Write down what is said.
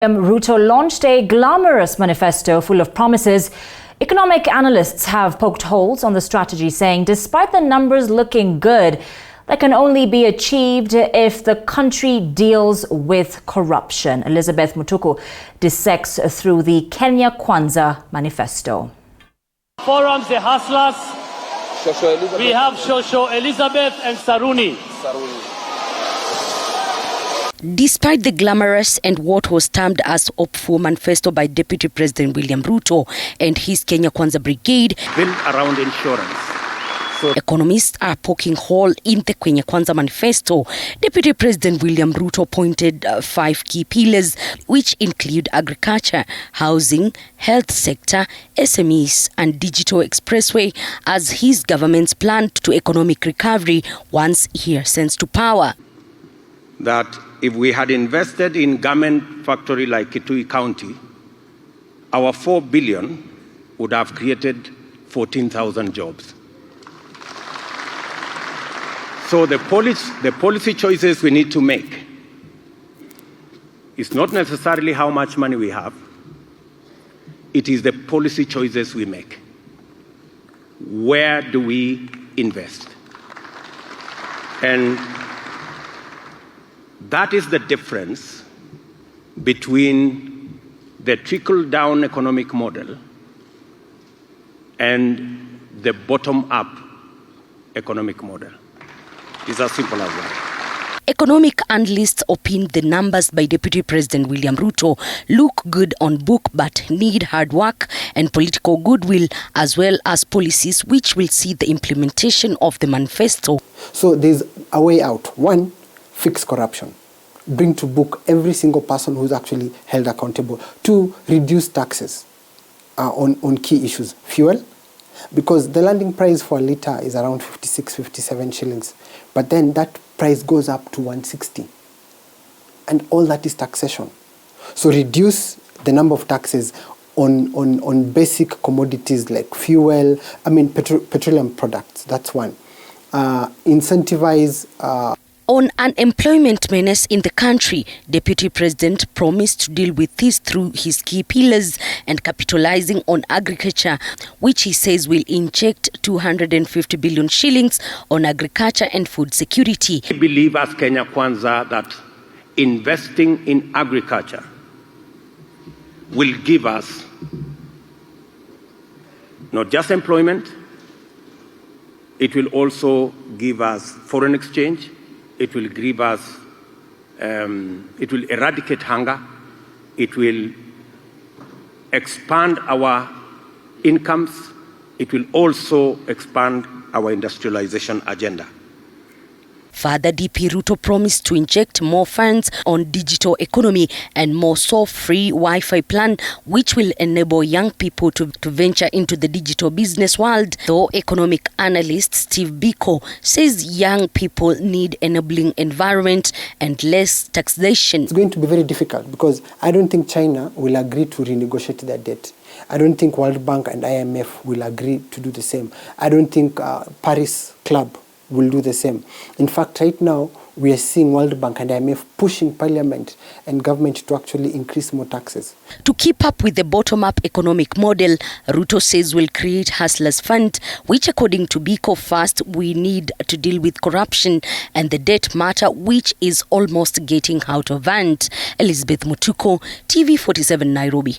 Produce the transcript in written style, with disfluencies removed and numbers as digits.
Ruto launched a glamorous manifesto full of promises. Economic analysts have poked holes on the strategy, saying despite the numbers looking good, that can only be achieved if the country deals with corruption. Elizabeth Mutuku dissects through the Kenya Kwanza manifesto. Forums, the hustlers. We have Shosho, Elizabeth and Saruni. Despite the glamorous and what was termed as hopeful manifesto by Deputy President William Ruto and his Kenya Kwanza brigade, built around insurance. Economists are poking hole in the Kenya Kwanza manifesto. Deputy President William Ruto pointed 5 key pillars, which include agriculture, housing, health sector, SMEs, and digital expressway as his government's plan to economic recovery once he ascends to power. That if we had invested in garment factory like Kitui County, our 4 billion would have created 14,000 jobs. So the policy choices we need to make is not necessarily how much money we have, it is the policy choices we make. Where do we invest? And that is the difference between the trickle-down economic model and the bottom-up economic model. It's as simple as that. Economic analysts opine the numbers by Deputy President William Ruto look good on book but need hard work and political goodwill, as well as policies which will see the implementation of the manifesto. So there's a way out. One, fix corruption. Bring to book every single person who's actually held accountable. 2, reduce taxes on key issues. Fuel, because the landing price for a litre is around 56, 57 shillings. But then that price goes up to 160. And all that is taxation. So reduce the number of taxes on basic commodities like fuel, petroleum products. That's one. Incentivize... On unemployment menace in the country, Deputy President promised to deal with this through his key pillars and capitalizing on agriculture, which he says will inject 250 billion shillings on agriculture and food security. We believe as Kenya Kwanza that investing in agriculture will give us not just employment, it will also give us foreign exchange. It will give us, it will eradicate hunger. It will expand our incomes. It will also expand our industrialization agenda. Further, DP Ruto promised to inject more funds on digital economy and more free Wi-Fi plan, which will enable young people to venture into the digital business world. Though economic analyst Steve Biko says young people need enabling environment and less taxation. It's going to be very difficult because I don't think China will agree to renegotiate their debt. I don't think World Bank and IMF will agree to do the same. I don't think Paris Club will do the same. In fact, right now, we are seeing World Bank and IMF pushing Parliament and government to actually increase more taxes. To keep up with the bottom-up economic model, Ruto says will create Hustlers Fund, which according to Biko, first we need to deal with corruption and the debt matter, which is almost getting out of hand. Elizabeth Mutuku, TV 47 Nairobi.